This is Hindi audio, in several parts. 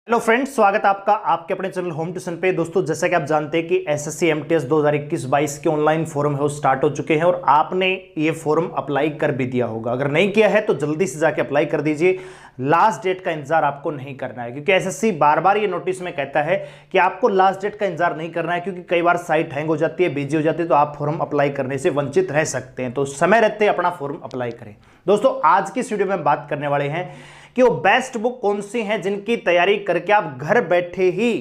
हेलो फ्रेंड्स, स्वागत है आपका आपके अपने चैनल होम ट्यूशन पे। दोस्तों, जैसा कि आप जानते हैं कि एसएससी एमटीएस 2021-22 के ऑनलाइन फॉर्म है वो स्टार्ट हो चुके हैं और आपने ये फॉर्म अप्लाई कर भी दिया होगा। अगर नहीं किया है तो जल्दी से जाके अप्लाई कर दीजिए। लास्ट डेट का इंतजार आपको नहीं करना है, क्योंकि एसएससी बार बार ये नोटिस में कहता है कि आपको लास्ट डेट का इंतजार नहीं करना है, क्योंकि कई बार साइट हैंग हो जाती है, बिजी हो जाती है, तो आप फॉर्म अप्लाई करने से वंचित रह सकते हैं। तो समय रहते अपना फॉर्म अप्लाई करें। दोस्तों, आज की इस वीडियो में बात करने वाले हैं कि वो बेस्ट बुक कौन सी हैं जिनकी तैयारी करके आप घर बैठे ही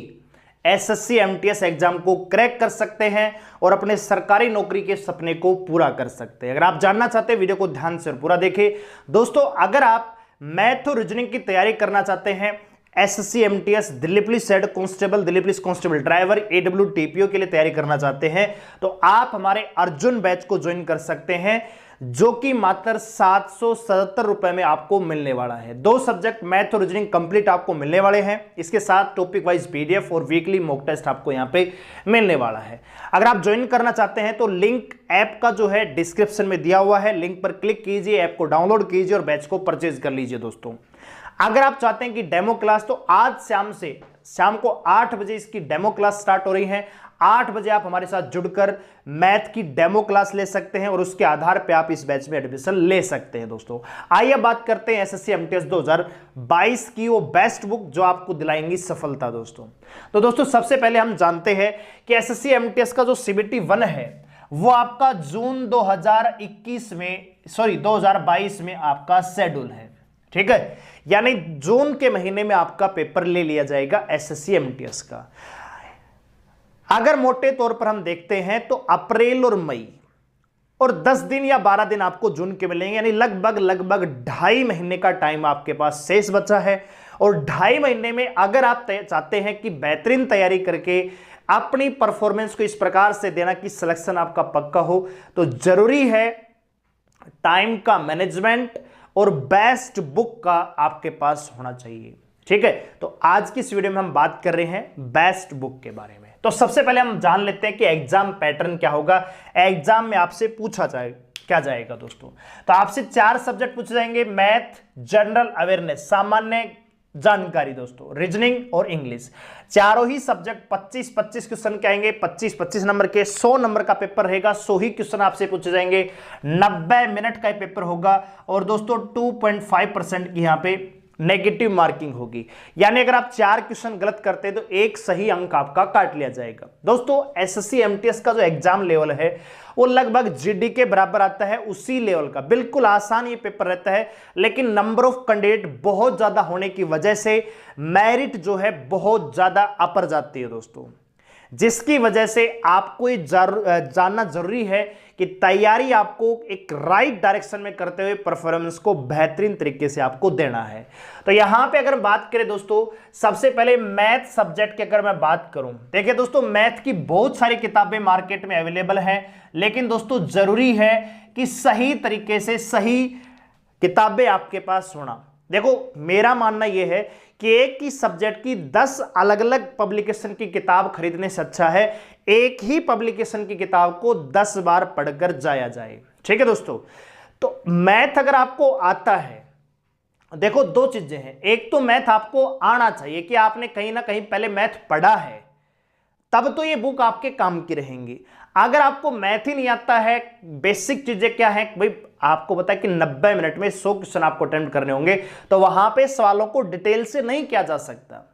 एसएससी एमटीएस एग्जाम को क्रैक कर सकते हैं और अपने सरकारी नौकरी के सपने को पूरा कर सकते हैं। अगर आप जानना चाहते हैं, वीडियो को ध्यान से पूरा देखें। दोस्तों, अगर आप मैथ और रीजनिंग की तैयारी करना चाहते हैं, SSC MTS, Delhi police head constable, Delhi police constable driver, AWTPO के लिए तैयारी करना चाहते हैं, तो आप हमारे अर्जुन बैच को ज्वाइन कर सकते हैं, जो कि मात्र 777 रुपए में आपको मिलने वाला है। 2 सब्जेक्ट मैथ और रीजनिंग कंप्लीट आपको मिलने वाले हैं। इसके साथ टॉपिक वाइज पीडीएफ और वीकली मॉक टेस्ट आपको यहां पे मिलने वाला है। अगर आप ज्वाइन करना चाहते हैं तो लिंक ऐप का जो है डिस्क्रिप्शन में दिया हुआ है, लिंक पर क्लिक कीजिए, ऐप को डाउनलोड कीजिए और बैच को परचेज कर लीजिए। दोस्तों, अगर आप चाहते हैं कि डेमो क्लास, तो आज शाम को 8 बजे इसकी डेमो क्लास स्टार्ट हो रही है। 8 बजे आप हमारे साथ जुड़कर मैथ की डेमो क्लास ले सकते हैं और उसके आधार पे आप इस बैच में एडमिशन ले सकते हैं। दोस्तों, आइए बात करते हैं एसएससी एमटीएस 2022 की वो बेस्ट बुक जो आपको दिलाएंगी सफलता। दोस्तों, सबसे पहले हम जानते हैं कि एसएससी एमटीएस का जो सीबीटी 1 है वो आपका जून 2022 में आपका शेड्यूल है। ठीक है, यानी जून के महीने में आपका पेपर ले लिया जाएगा एसएससी एमटीएस का। अगर मोटे तौर पर हम देखते हैं तो अप्रैल और मई और 10 दिन या 12 दिन आपको जून के मिलेंगे, यानी लगभग 2.5 महीने का टाइम आपके पास शेष बचा है। और 2.5 महीने में अगर आप चाहते हैं कि बेहतरीन तैयारी करके अपनी परफॉर्मेंस को इस प्रकार से देना कि सिलेक्शन आपका पक्का हो, तो जरूरी है टाइम का मैनेजमेंट और बेस्ट बुक का आपके पास होना चाहिए। ठीक है, तो आज की इस वीडियो में हम बात कर रहे हैं बेस्ट बुक के बारे में। तो सबसे पहले हम जान लेते हैं कि एग्जाम पैटर्न क्या होगा। एग्जाम में आपसे पूछा जाएगा दोस्तों, तो आपसे 4 सब्जेक्ट पूछे जाएंगे: मैथ, जनरल अवेयरनेस, सामान्य जानकारी, दोस्तों रीजनिंग और इंग्लिश। चारों ही सब्जेक्ट 25-25 क्वेश्चन के आएंगे, 25-25 नंबर के। 100 नंबर का पेपर रहेगा, 100 ही क्वेश्चन आपसे पूछे जाएंगे। 90 मिनट का पेपर होगा और दोस्तों 2.5% की यहां पे नेगेटिव मार्किंग होगी, यानी अगर आप 4 क्वेश्चन गलत करते हैं तो 1 सही अंक आपका काट लिया जाएगा। दोस्तों, एसएससी एमटीएस का जो एग्जाम लेवल है वो लगभग जीडी के बराबर आता है, उसी लेवल का। बिल्कुल आसान ये पेपर रहता है, लेकिन नंबर ऑफ कैंडिडेट बहुत ज्यादा होने की वजह से मेरिट जो है बहुत ज्यादा अपर जाती है दोस्तों, जिसकी वजह से आपको ये जानना जरूरी है कि तैयारी आपको एक राइट डायरेक्शन में करते हुए परफॉर्मेंस को बेहतरीन तरीके से आपको देना है। तो यहां पे अगर बात करें दोस्तों, सबसे पहले मैथ सब्जेक्ट की अगर मैं बात करूं, देखिए दोस्तों, मैथ की बहुत सारी किताबें मार्केट में अवेलेबल हैं, लेकिन दोस्तों जरूरी है कि सही तरीके से सही किताबें आपके पास होना। देखो, मेरा मानना यह है कि एक ही सब्जेक्ट की 10 अलग अलग पब्लिकेशन की किताब खरीदने से अच्छा है एक ही पब्लिकेशन की किताब को 10 बार पढ़कर जाया जाए। ठीक है दोस्तों, तो मैथ अगर आपको आता है, देखो 2 चीजें हैं। एक तो मैथ आपको आना चाहिए कि आपने कहीं ना कहीं पहले मैथ पढ़ा है, तब तो ये बुक आपके काम की रहेंगी। अगर आपको मैथ ही नहीं आता है, बेसिक चीजें क्या है भाई, आपको पता है कि 90 मिनट में 100 क्वेश्चन आपको अटेम्प्ट करने होंगे, तो वहां पे सवालों को डिटेल से नहीं किया जा सकता।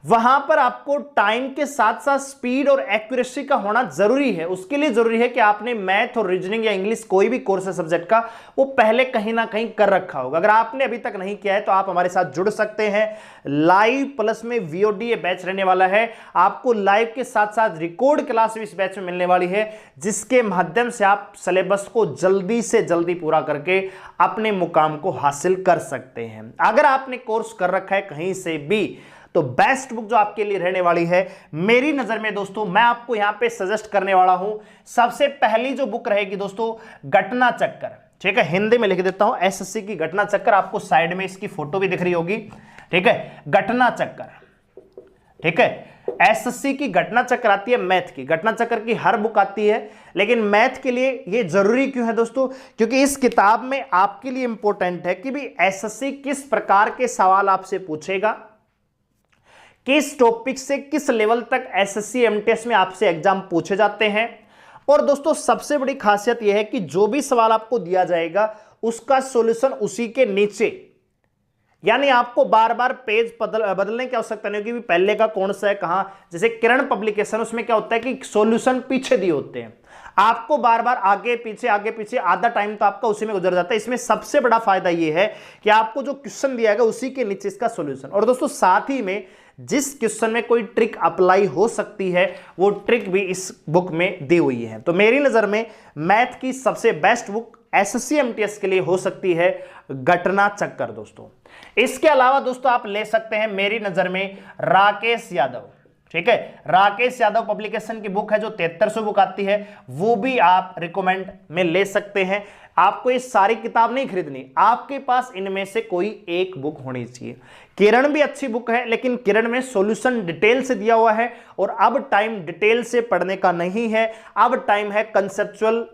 वहां पर आपको टाइम के साथ साथ स्पीड और एक्यूरेसी का होना जरूरी है। उसके लिए जरूरी है कि आपने मैथ और रीजनिंग या इंग्लिश कोई भी कोर्स है सब्जेक्ट का, वो पहले कहीं ना कहीं कर रखा होगा। अगर आपने अभी तक नहीं किया है तो आप हमारे साथ जुड़ सकते हैं। लाइव प्लस में वीओडी ये बैच रहने वाला है। आपको लाइव के साथ साथ रिकॉर्ड क्लास भी इस बैच में मिलने वाली है, जिसके माध्यम से आप सिलेबस को जल्दी से जल्दी पूरा करके अपने मुकाम को हासिल कर सकते हैं। अगर आपने कोर्स कर रखा है कहीं से भी, तो बेस्ट बुक जो आपके लिए रहने वाली है मेरी नजर में दोस्तों, मैं आपको यहां पे सजेस्ट करने वाला हूं। सबसे पहली जो बुक रहेगी दोस्तों, घटना चक्कर। ठीक है, हिंदी में लिख देता हूं, एसएससी की घटना चक्कर। आपको साइड में इसकी फोटो भी दिख रही होगी। ठीक है, घटना चक्कर। ठीक है, एसएससी की घटना चक्कर आती है मैथ की। घटना चक्कर की हर बुक आती है, लेकिन मैथ के लिए ये जरूरी क्यों है दोस्तों? क्योंकि इस किताब में आपके लिए इंपॉर्टेंट है कि भी एसएससी किस प्रकार के सवाल आपसे पूछेगा, किस टॉपिक से किस लेवल तक एसएससी एमटीएस में आपसे एग्जाम पूछे जाते हैं। और दोस्तों सबसे बड़ी खासियत यह है कि जो भी सवाल आपको दिया जाएगा उसका सॉल्यूशन उसी के नीचे, यानी आपको बार बार पेज बदलने की आवश्यकता नहीं होगी कि पहले का कौन सा है कहां। जैसे किरण पब्लिकेशन, उसमें क्या होता है कि सॉल्यूशन पीछे दिए होते हैं, आपको बार बार आगे पीछे आधा टाइम तो आपका उसी में गुजर जाता है। इसमें सबसे बड़ा फायदा यह है कि आपको जो क्वेश्चन दिया गया उसी के नीचे इसका सॉल्यूशन। और दोस्तों साथ ही में जिस क्वेश्चन में कोई ट्रिक अप्लाई हो सकती है वो ट्रिक भी इस बुक में दी हुई है। तो मेरी नजर में मैथ की सबसे बेस्ट बुक एसएससी एमटीएस के लिए हो सकती है घटना चक्कर दोस्तों। इसके अलावा दोस्तों आप ले सकते हैं मेरी नजर में राकेश यादव, ठीक है, राकेश यादव पब्लिकेशन की बुक है जो 7300 बुक आती है, वो भी आप रिकमेंड में ले सकते हैं। आपको ये सारी किताब नहीं खरीदनी, आपके पास इनमें से कोई एक बुक होनी चाहिए। किरण भी अच्छी बुक है, लेकिन किरण में सॉल्यूशन डिटेल से दिया हुआ है और अब टाइम डिटेल से पढ़ने का नहीं है, अब टाइम है कंसेप्चुअल।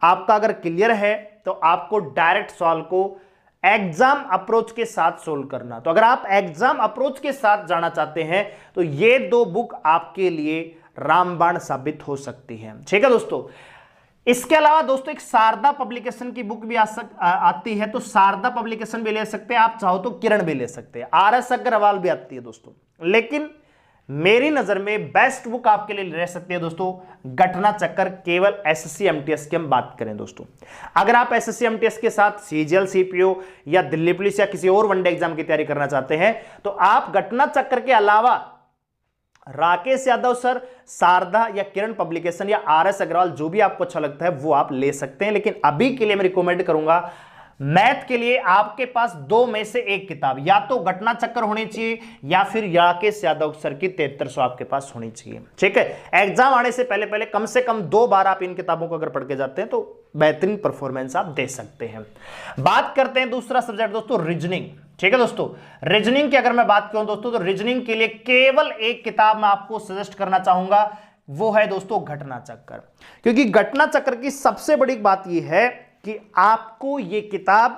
आपका अगर क्लियर है तो आपको डायरेक्ट सवाल को एग्जाम अप्रोच के साथ सोल्व करना। तो अगर आप एग्जाम अप्रोच के साथ जाना चाहते हैं तो ये दो बुक आपके लिए रामबाण साबित हो सकती है, ठीक है दोस्तों। इसके अलावा दोस्तों एक शारदा पब्लिकेशन की बुक भी आती है, तो शारदा पब्लिकेशन भी ले सकते हैं, आप चाहो तो किरण भी ले सकते हैं, आरएस अग्रवाल भी आती है दोस्तों। लेकिन मेरी नजर में बेस्ट बुक आपके लिए रह सकती है दोस्तों घटना चक्कर, केवल एसएससी एमटीएस की हम बात करें दोस्तों। अगर आप एसएससी एमटीएस के साथ सीजीएल सीपीओ या दिल्ली पुलिस या किसी और वनडे एग्जाम की तैयारी करना चाहते हैं तो आप घटना चक्कर के अलावा राकेश यादव सर, शारदा या किरण पब्लिकेशन या आरएस अग्रवाल जो भी आपको अच्छा लगता है वो आप ले सकते हैं। लेकिन अभी के लिए मैं रिकमेंड करूंगा मैथ के लिए आपके पास दो में से एक किताब, या तो घटना चक्कर होनी चाहिए या फिर राकेश यादव सर की 7300 आपके पास होनी चाहिए, ठीक है। एग्जाम आने से पहले कम से कम 2 बार आप इन किताबों को अगर पढ़ के जाते हैं तो बेहतरीन परफॉर्मेंस आप दे सकते हैं। बात करते हैं दूसरा सब्जेक्ट दोस्तों रीजनिंग, ठीक है दोस्तों। रीजनिंग की अगर मैं बात करूं दोस्तों तो रीजनिंग के लिए केवल एक किताब मैं आपको सजेस्ट करना चाहूंगा, वो है दोस्तों घटना चक्कर। क्योंकि घटना चक्कर की सबसे बड़ी बात यह है कि आपको ये किताब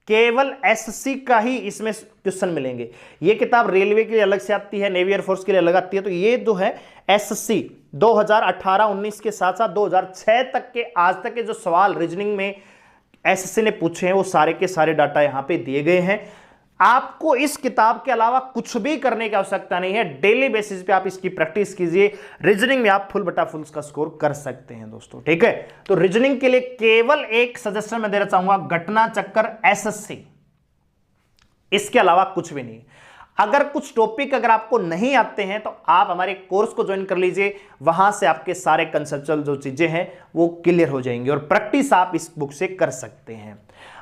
केवल एसएससी का ही इसमें क्वेश्चन मिलेंगे। ये किताब रेलवे के लिए अलग से आती है, नेवी एयरफोर्स के लिए अलग आती है। तो ये जो है एसएससी 2018-19 के साथ साथ 2006 तक के आज तक के जो सवाल रीजनिंग में एसएससी ने पूछे हैं वो सारे के सारे डाटा यहां पे दिए गए हैं। आपको इस किताब के अलावा कुछ भी करने की आवश्यकता नहीं है, डेली बेसिस पे आप इसकी प्रैक्टिस कीजिए। रीजनिंग में आप फुल बटा फुल का स्कोर कर सकते हैं दोस्तों, ठीक है। तो रीजनिंग के लिए केवल एक सजेशन मैं देना चाहूंगा, घटना चक्कर एसएससी, इसके अलावा कुछ भी नहीं। अगर कुछ टॉपिक अगर आपको नहीं आते हैं तो आप हमारे कोर्स को ज्वाइन कर लीजिए, वहां से आपके सारे कंसेप्चुअल जो चीजें हैं वो क्लियर हो जाएंगी और प्रैक्टिस आप इस बुक से कर सकते हैं।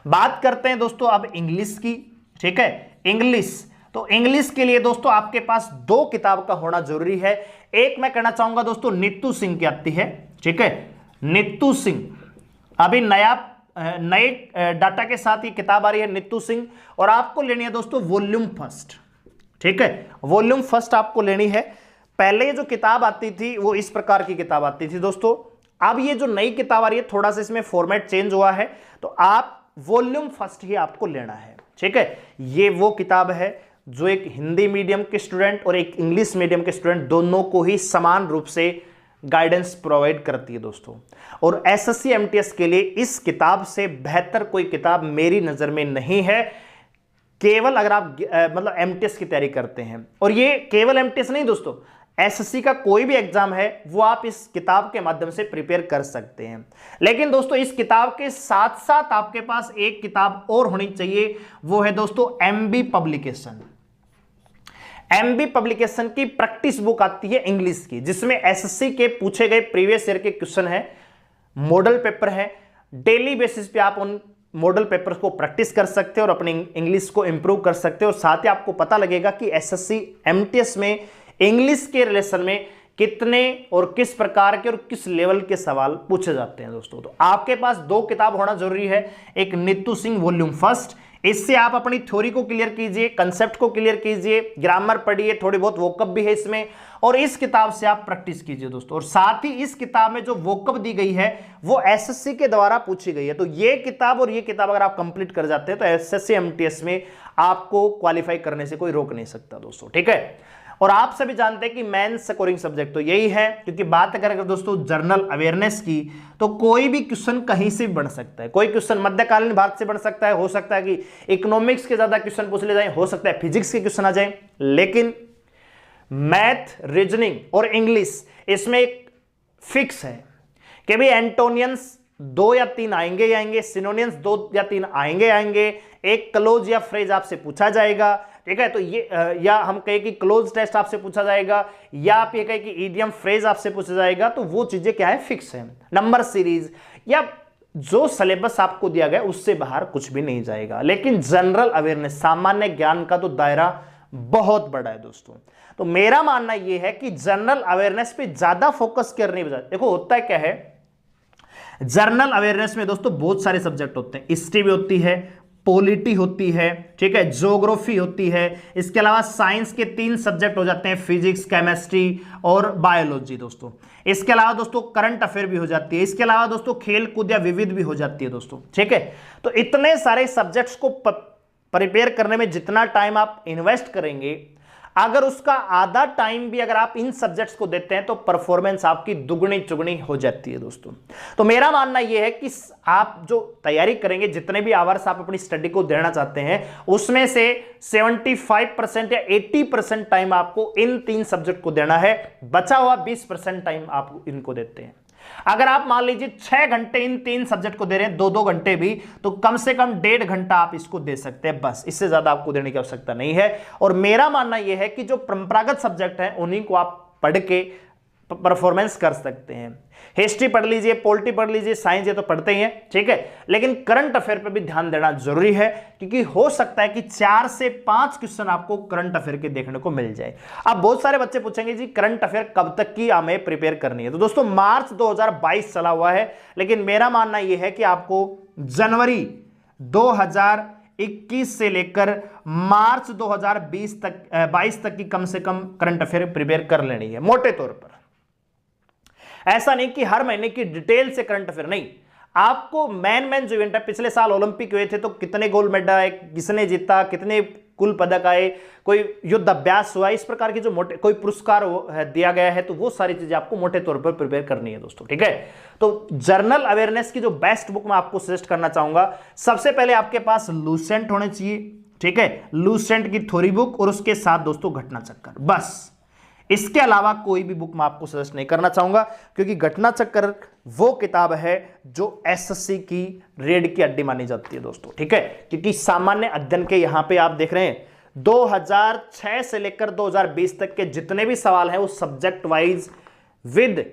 बात करते हैं दोस्तों अब इंग्लिश की, ठीक है। इंग्लिश, तो इंग्लिश के लिए दोस्तों आपके पास 2 किताब का होना जरूरी है। एक मैं कहना चाहूंगा दोस्तों नीतू सिंह की आती है, ठीक है, नीतू सिंह, अभी नए डाटा के साथ ये किताब आ रही है नीतू सिंह, और आपको लेनी है दोस्तों वॉल्यूम फर्स्ट, ठीक है, वॉल्यूम फर्स्ट आपको लेनी है। पहले जो किताब आती थी वो इस प्रकार की किताब आती थी दोस्तों, अब ये जो नई किताब आ रही है थोड़ा सा इसमें फॉर्मेट चेंज हुआ है, तो आप वॉल्यूम फर्स्ट ही आपको लेना है, ठीक है। ये वो किताब है जो एक हिंदी मीडियम के स्टूडेंट और एक इंग्लिश मीडियम के स्टूडेंट दोनों को ही समान रूप से गाइडेंस प्रोवाइड करती है दोस्तों। और एसएससी एमटीएस के लिए इस किताब से बेहतर कोई किताब मेरी नजर में नहीं है, केवल अगर आप मतलब एमटीएस की तैयारी करते हैं। और ये केवल एमटीएस नहीं दोस्तों, एसएससी का कोई भी एग्जाम है वो आप इस किताब के माध्यम से प्रिपेयर कर सकते हैं। लेकिन दोस्तों इस किताब के साथ साथ आपके पास एक किताब और होनी चाहिए, वो है दोस्तों एमबी पब्लिकेशन। एमबी पब्लिकेशन की प्रैक्टिस बुक आती है इंग्लिश की, जिसमें एसएससी के पूछे गए प्रीवियस ईयर के क्वेश्चन है, मॉडल पेपर है। डेली बेसिस पे आप उन मॉडल पेपर्स को प्रैक्टिस कर सकते हैं और अपनी इंग्लिश को इंप्रूव कर सकते हैं। और साथ ही आपको पता लगेगा कि एसएससी एमटीएस में इंग्लिश के रिलेशन में कितने और किस प्रकार के और किस लेवल के सवाल पूछे जाते हैं दोस्तों। तो आपके पास 2 किताब होना जरूरी है, एक नीतू सिंह वॉल्यूम फर्स्ट, इससे आप अपनी थ्योरी को क्लियर कीजिए, कंसेप्ट को क्लियर कीजिए, ग्रामर पढ़िए, थोड़ी बहुत वोकअप भी है इसमें, और इस किताब से आप प्रैक्टिस कीजिए दोस्तों। और साथ ही इस किताब में जो वोकब दी गई है वो एसएससी के द्वारा पूछी गई है। तो ये किताब और ये किताब अगर आप कंप्लीट कर जाते हैं तो एसएससी एमटीएस में आपको क्वालिफाई करने से कोई रोक नहीं सकता दोस्तों, ठीक है। और आप सभी जानते हैं कि मेन स्कोरिंग सब्जेक्ट तो यही है, क्योंकि बात अगर दोस्तों जनरल अवेयरनेस की तो कोई भी क्वेश्चन कहीं से भी बन सकता है। कोई क्वेश्चन मध्यकालीन भारत से बन सकता है, हो सकता है कि इकोनॉमिक्स के ज्यादा क्वेश्चन पूछ ले जाए, हो सकता है फिजिक्स के क्वेश्चन आ जाए, लेकिन मैथ, रीजनिंग और इंग्लिश इसमें एक फिक्स है कि भी एंटोनियंस 2 या 3 आएंगे ही आएंगे, सिनोनियंस 2 या 3 आएंगे, एक क्लोज या फ्रेज आपसे पूछा जाएगा, ठीक है। तो ये या हम कहें कि क्लोज टेस्ट आपसे पूछा जाएगा, या आप ये कहें कि इडियम फ्रेज आपसे पूछा जाएगा, तो वो चीजें क्या है, फिक्स है। नंबर सीरीज या जो सिलेबस आपको दिया गया उससे बाहर कुछ भी नहीं जाएगा। लेकिन जनरल अवेयरनेस, सामान्य ज्ञान का तो दायरा बहुत बड़ा है दोस्तों। तो मेरा मानना यह है कि जनरल अवेयरनेस पे ज्यादा फोकस करने बजाय, देखो होता है क्या है, जनरल अवेयरनेस में दोस्तों बहुत सारे सब्जेक्ट होते हैं, हिस्ट्री भी होती है, पॉलिटी होती है, ठीक है, ज्योग्राफी होती है, इसके अलावा साइंस के 3 सब्जेक्ट हो जाते हैं, फिजिक्स, केमिस्ट्री और बायोलॉजी दोस्तों। इसके अलावा दोस्तों करंट अफेयर भी हो जाती है, इसके अलावा दोस्तों खेल कूद या विविध भी हो जाती है दोस्तों, ठीक है। तो इतने सारे सब्जेक्ट्स को प्रिपेयर करने में जितना टाइम आप इन्वेस्ट करेंगे, अगर उसका आधा टाइम भी अगर आप इन सब्जेक्ट्स को देते हैं तो परफॉर्मेंस आपकी दुगनी चुगनी हो जाती है दोस्तों। तो मेरा मानना यह है कि आप जो तैयारी करेंगे, जितने भी आवर्स आप अपनी स्टडी को देना चाहते हैं, उसमें से 75% या 80% टाइम आपको इन 3 सब्जेक्ट को देना है, बचा हुआ 20% टाइम आप इनको देते हैं। अगर आप मान लीजिए 6 घंटे इन 3 सब्जेक्ट को दे रहे हैं, 2-2 घंटे भी, तो कम से कम 1.5 घंटा आप इसको दे सकते हैं, बस इससे ज्यादा आपको देने की आवश्यकता नहीं है। और मेरा मानना यह है कि जो परंपरागत सब्जेक्ट हैं उन्हीं को आप पढ़ के परफॉर्मेंस कर सकते हैं। हिस्ट्री पढ़ लीजिए, पॉलिटी पढ़ लीजिए, साइंस ये तो पढ़ते ही हैं, ठीक है, लेकिन करंट अफेयर पे भी ध्यान देना जरूरी है, क्योंकि हो सकता है कि 4 से 5 क्वेश्चन आपको करंट अफेयर के देखने को मिल जाए। अब बहुत सारे बच्चे पूछेंगे जी करंट अफेयर कब तक की हमें प्रिपेयर करनी है, तो दोस्तों मार्च 2022 चला हुआ है, लेकिन मेरा मानना यह है कि आपको जनवरी 2021 से लेकर मार्च 2022 तक की कम से कम करंट अफेयर प्रिपेयर कर लेनी है मोटे तौर पर। ऐसा नहीं कि हर महीने की डिटेल से करंट अफेयर, नहीं, आपको मैन जो इवेंट है, पिछले साल ओलंपिक हुए थे तो कितने गोल्ड मेडल आए, किसने जीता, कितने कुल पदक आए, कोई युद्ध अभ्यास हुआ, इस प्रकार की जो मोटे कोई पुरस्कार दिया गया है, तो वो सारी चीजें आपको मोटे तौर पर प्रिपेयर करनी है दोस्तों, ठीक है। तो जर्नल अवेयरनेस की जो बेस्ट बुक मैं आपको सजेस्ट करना चाहूंगा, सबसे पहले आपके पास लूसेंट होने चाहिए, ठीक है, लूसेंट की थ्योरी बुक और उसके साथ दोस्तों घटना चक्कर, बस इसके अलावा कोई भी बुक मैं आपको सजेस्ट नहीं करना चाहूंगा, क्योंकि घटना चक्कर वो किताब है जो एसएससी की रीढ़ की हड्डी मानी जाती है दोस्तों, ठीक है। क्योंकि सामान्य अध्ययन के यहां पे आप देख रहे हैं 2006 से लेकर 2020 तक के जितने भी सवाल हैं वो सब्जेक्ट वाइज विद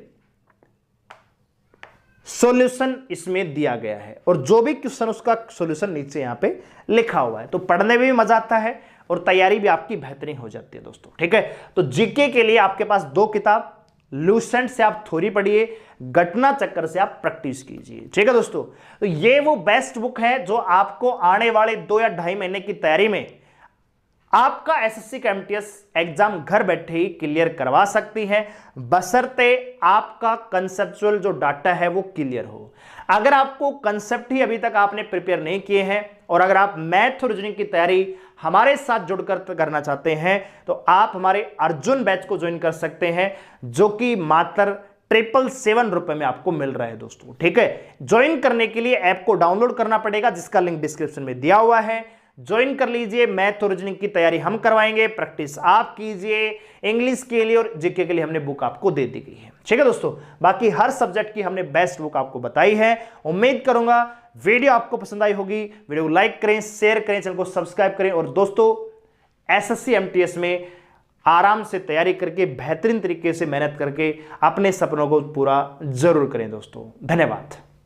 सॉल्यूशन इसमें दिया गया है, और जो भी क्वेश्चन उसका सॉल्यूशन नीचे यहां पे लिखा हुआ है, तो पढ़ने में भी मजा आता है और तैयारी भी आपकी बेहतरीन हो जाती है दोस्तों, ठीक है। तो जीके के लिए आपके पास 2 किताब, लूसेंट से आप थ्योरी पढ़िए, घटना चक्कर से आप प्रैक्टिस कीजिए, ठीक है दोस्तों। तो ये वो बेस्ट बुक है जो आपको आने वाले 2 या 2.5 महीने की तैयारी में आपका एसएससी का एमटीएस एग्जाम घर बैठे ही क्लियर करवा सकती है, बशर्ते आपका कंसेप्चुअल जो डाटा है वो क्लियर हो। अगर आपको कंसेप्ट ही अभी तक आपने प्रिपेयर नहीं किए हैं, और अगर आप मैथ और रीजनिंग की तैयारी हमारे साथ जुड़कर करना चाहते हैं, तो आप हमारे अर्जुन बैच को ज्वाइन कर सकते हैं, जो कि मात्र 777 रुपए में आपको मिल रहा है दोस्तों, ठीक है। ज्वाइन करने के लिए ऐप को डाउनलोड करना पड़ेगा, जिसका लिंक डिस्क्रिप्शन में दिया हुआ है, ज्वाइन कर लीजिए। मैथ और रीजनिंग की तैयारी हम करवाएंगे, प्रैक्टिस आप कीजिए, इंग्लिश के लिए और जीके के लिए हमने बुक आपको दे दी गई है, ठीक है दोस्तों। बाकी हर सब्जेक्ट की हमने बेस्ट बुक आपको बताई है। उम्मीद करूंगा वीडियो आपको पसंद आई होगी। वीडियो को लाइक करें, शेयर करें, चैनल को सब्सक्राइब करें, और दोस्तों एसएससी एमटीएस में आराम से तैयारी करके बेहतरीन तरीके से मेहनत करके अपने सपनों को पूरा जरूर करें दोस्तों। धन्यवाद।